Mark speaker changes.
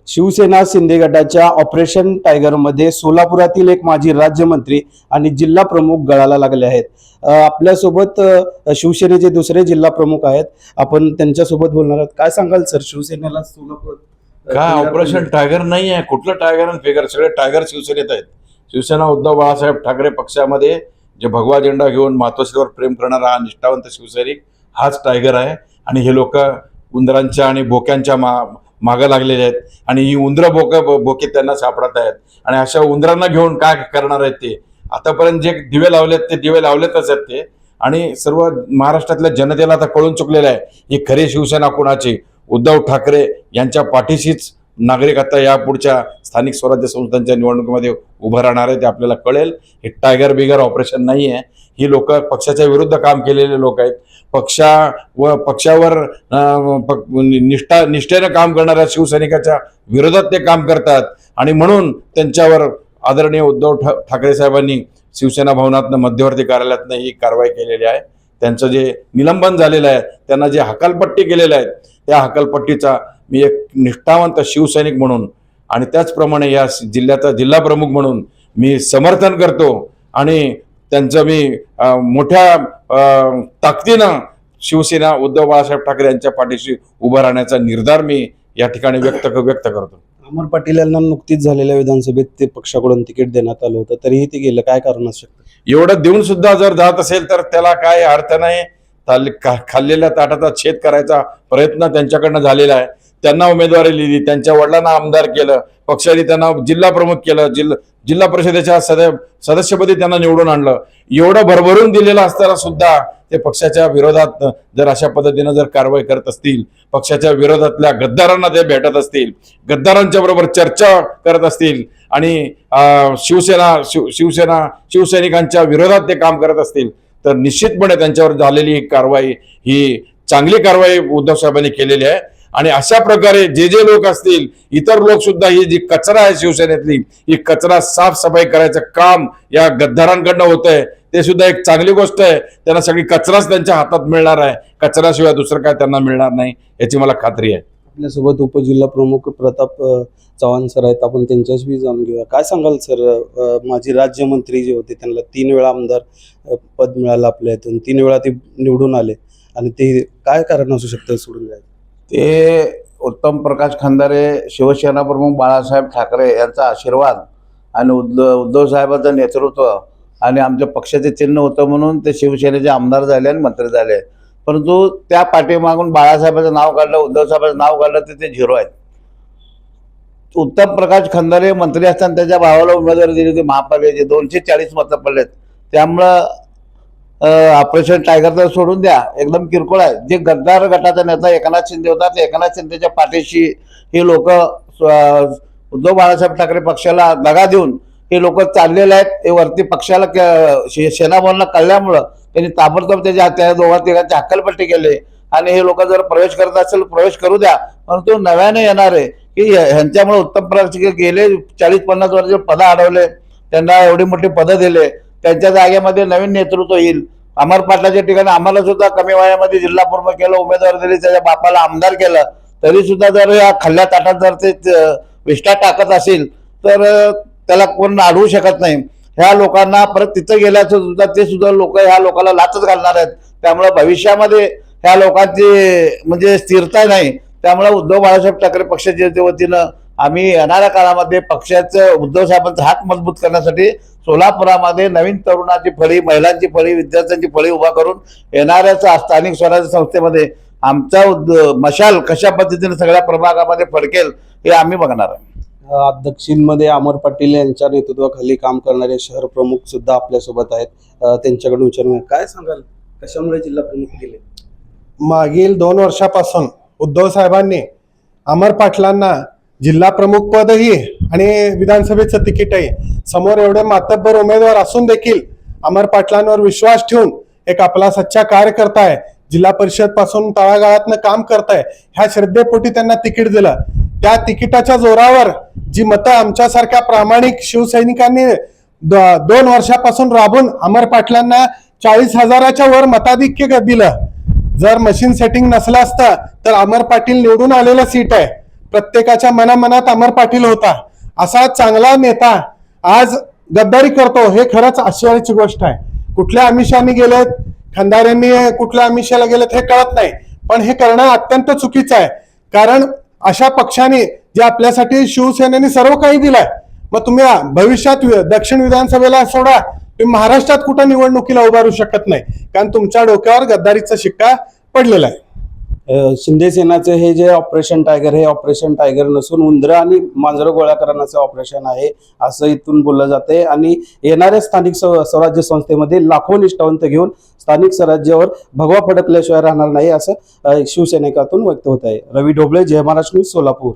Speaker 1: शिवसेना शिंदे गटाच्या ऑपरेशन टायगरमध्ये सोलापुरातील एक माजी राज्यमंत्री आणि जिल्हा प्रमुख गळाला लागले आहेत. आपल्यासोबत शिवसेनेचे दुसरे जिल्हा प्रमुख आहेत. आपण त्यांच्यासोबत बोलणार आहोत. काय सांगाल सर, शिवसेनेला सोलापूर
Speaker 2: काय ऑपरेशन टायगर नाही आहे? कुठलं टायगर आणि फिगर? सगळे टायगर शिवसेनेत आहेत. शिवसेना उद्धव बाळासाहेब ठाकरे पक्षामध्ये जे भगवा झेंडा घेऊन मातोश्रीवर प्रेम करणारा हा निष्ठावंत शिवसैनिक हाच टायगर आहे. आणि हे लोक उंदरांच्या आणि बोक्यांच्या मागं लागलेले आहेत आणि ही उंदरं बोके त्यांना सापडत आहेत. आणि अशा उंदरांना घेऊन काय करणार आहेत ते? आतापर्यंत जे दिवे लावलेत ते दिवे लावलेतच आहेत ते. आणि सर्व महाराष्ट्रातल्या जनतेला आता कळून चुकलेलं आहे ही खरी शिवसेना कोणाची. उद्धव ठाकरे यांच्या पाठीशीच नागरिक आता या पुढच्या स्थानिक स्वराज्य संस्थांच्या निवडणुकीमध्ये उभं राहणार आहे. ते आपल्याला कळेल. हे टायगर बिगर ऑपरेशन नाही आहे. ही लोक पक्षाच्या विरुद्ध काम केलेले लोक आहेत. पक्षावर निष्ठेनं काम करणाऱ्या शिवसैनिकाच्या विरोधात ते काम करतात. आणि म्हणून त्यांच्यावर आदरणीय उद्धव ठाकरे साहेबांनी शिवसेना भवनातनं मध्यवर्ती कार्यालयातनं ही कारवाई केलेली आहे. त्यांचं जे निलंबन झालेलं आहे, त्यांना जे हकालपट्टी केलेल्या आहेत, त्या हकालपट्टीचा मी एक निष्ठावंत शिवसैनिक म्हणून आणि त्याचप्रमाणे या जिल्ह्याचा जिल्हा प्रमुख म्हणून मी समर्थन करतो. आणि त्यांचं मी मोठ्या ताकदीनं शिवसेना उद्धव बाळासाहेब ठाकरे यांच्या पाठीशी उभं राहण्याचा निर्धार मी या ठिकाणी व्यक्त करतो.
Speaker 1: अमर पाटील यांना नुकतीच झालेल्या विधानसभेत ते पक्षाकडून तिकीट देण्यात आलं होतं, तरीही ते गेलं. काय कारण असू शकतं?
Speaker 2: एवढं देऊन सुद्धा जर जात असेल तर त्याला काय अर्थ नाही. खाल्लेल्या ताटाचा छेद करायचा प्रयत्न त्यांच्याकडनं झालेला आहे. त्यांना उमेदवारी दिली, त्यांच्या वडिलांना आमदार केलं, पक्षाने त्यांना जिल्हा प्रमुख केलं, जिल्हा परिषदेच्या सदस्यपदी त्यांना निवडून आणलं. एवढं भरभरून दिलेलं असताना सुद्धा ते पक्षाच्या विरोधात जर अशा पद्धतीनं जर कारवाई करत असतील, पक्षाच्या विरोधातल्या गद्दारांना ते भेटत असतील, गद्दारांच्या बरोबर चर्चा करत असतील आणि शिवसैनिकांच्या विरोधात ते काम करत असतील तर निश्चितपणे त्यांच्यावर झालेली कारवाई ही चांगली कारवाई उद्धव साहेबांनी केलेली आहे. आणि अशा प्रकारे जे लोक असतील, इतर लोक सुद्धा ही जी कचरा आहे शिवसेनेतली, ही कचरा साफसफाई करायचं काम या गद्दारांकडनं होत आहे. ते सुद्धा एक चांगली गोष्ट आहे. त्यांना सगळी कचराच त्यांच्या हातात मिळणार आहे. कचऱ्याशिवाय दुसरं काय त्यांना मिळणार नाही याची मला खात्री आहे.
Speaker 1: आपल्यासोबत उपजिल्हा प्रमुख प्रताप चव्हाण सर आहेत. आपण त्यांच्याशी जाणून घेऊया. काय सांगाल सर, माजी राज्यमंत्री जे होते त्यांना 3 वेळा आमदार पद मिळालं आपल्या इथून, 3 वेळा ते निवडून आले आणि ते काय कारण असू शकतं सोडून जायचं?
Speaker 3: ते उत्तम प्रकाश खंदारे, शिवसेना प्रमुख बाळासाहेब ठाकरे यांचा आशीर्वाद आणि उद्धव साहेबांचं नेतृत्व आणि आमच्या पक्षाचे चिन्ह होतं म्हणून ते शिवसेनेचे आमदार झाले आणि मंत्री झाले. परंतु त्या पाठीमागून बाळासाहेबांचं नाव काढलं, उद्धव साहेबांचं नाव काढलं तर ते 0 आहेत. उत्तम प्रकाश खंदारे मंत्री असताना त्याच्या भावाला उमेदवारी दिली होती महापालिकेची, 240 मतं पडलेत. त्यामुळं ऑपरेशन टायगर तर सोडून द्या, एकदम किरकोळ आहे. जे गद्दार गटाचा नेता एकनाथ शिंदे होता, ते एकनाथ शिंदेच्या पाठीशी हे लोक उद्धव बाळासाहेब ठाकरे पक्षाला दगा देऊन हे लोक चाललेले आहेत. हे वरती पक्षाला सेनाभवनला कळल्यामुळं त्यांनी ताबडतोब त्या दोघा-तिघांची हक्कलपट्टी केली. आणि हे लोक जर प्रवेश करत असेल प्रवेश करू द्या, परंतु नव्याने येणार आहे की ह्यांच्यामुळे उत्तम प्रकाश गेले 40-50 वर्ष पदं अडवले, त्यांना एवढी मोठी पदं दिले, त्यांच्या जागेमध्ये नवीन नेतृत्व येईल. अमर पाटलाच्या ठिकाणी आम्हाला सुद्धा कमी वयामध्ये जिल्हा प्रमुख केलं, उमेदवारी दिली, त्याच्या बापाला आमदार केलं, तरी सुद्धा जर या खाल्ल्या ताटात जर ते विष्ठा टाकत असेल तर त्याला कोण अडवू शकत नाही. ह्या लोकांना परत तिथं गेल्याचं सुद्धा ते सुद्धा लोक ह्या लोकांना लाचच घालणार आहेत. त्यामुळे भविष्यामध्ये ह्या लोकांची म्हणजे स्थिरता नाही. त्यामुळे उद्धव बाळासाहेब ठाकरे पक्षाच्या वतीनं आम्ही येणाऱ्या काळामध्ये पक्षाचं उद्धव साहेबांचा हात मजबूत करण्यासाठी सोलापुरामध्ये नवीन तरुणाची फळी, महिलांची फळी, विद्यार्थ्यांची फळी उभा करून येणाऱ्या स्थानिक स्वराज्य संस्थेमध्ये आमचा मशाल कशा पद्धतीने सगळ्या प्रभागामध्ये फडकेल हे आम्ही बघणार आहे.
Speaker 1: दक्षिणमध्ये अमर पाटील यांच्या नेतृत्वाखाली काम करणारे शहर प्रमुख सुद्धा आपल्यासोबत आहेत. त्यांच्याकडून विचारूया. काय सांगाल, कशामुळे जिल्हा प्रमुख गेले?
Speaker 4: मागील 2 वर्षापासून उद्धव साहेबांनी अमर पाटलांना जिल्हा प्रमुख पदही आणि विधानसभेचं तिकीटही, समोर एवढे मातब्बर उमेदवार असून देखील अमर पाटलांवर विश्वास ठेवून एक आपला सच्चा कार्यकर्ता आहे, जिल्हा परिषद पासून तळागाळातनं काम करताय, ह्या श्रद्धेपोटी त्यांना तिकीट दिलं. त्या तिकिटाच्या जोरावर जी मतं आमच्यासारख्या प्रामाणिक शिवसैनिकांनी 2 वर्षापासून राबून अमर पाटलांना 40,000च्या वर मताधिक्य दिलं. जर मशीन सेटिंग नसलं असतं तर अमर पाटील निवडून आलेलं सीट आहे. प्रत्येकाच्या मनामनात अमर पाटील होता. असा चांगला नेता आज गद्दारी करतो, हे खरंच आश्चर्याची गोष्ट आहे. कुठल्या आमिषाने गेलेत, खंदाऱ्यांनी कुठल्या आमिषाला गेलेत हे कळत नाही, पण हे करणं अत्यंत चुकीचं आहे. कारण अशा पक्षाने जे आपल्यासाठी शिवसेनेने सर्व काही दिलंय, मग तुम्ही भविष्यात दक्षिण विधानसभेला सोडा, तुम्ही महाराष्ट्रात कुठं निवडणुकीला उभारू शकत नाही, कारण तुमच्या डोक्यावर गद्दारीचा शिक्का पडलेला आहे.
Speaker 1: शिंदे सेनाचे हे जे ऑपरेशन टायगर, हे ऑपरेशन टायगर नसून उंदरं आणि मांजरं गोळा करण्याचं ऑपरेशन आहे असं इथून बोललं जाते. आणि येणाऱ्या स्थानिक स्वराज्य संस्थेमध्ये लाखो निष्ठावंत घेऊन स्थानिक स्वराज्यावर भगवा फडकल्याशिवाय राहणार नाही असं शिवसैनिकातून व्यक्त होत आहे. रवी ढोबळे, जय महाराष्ट्र न्यूज, सोलापूर.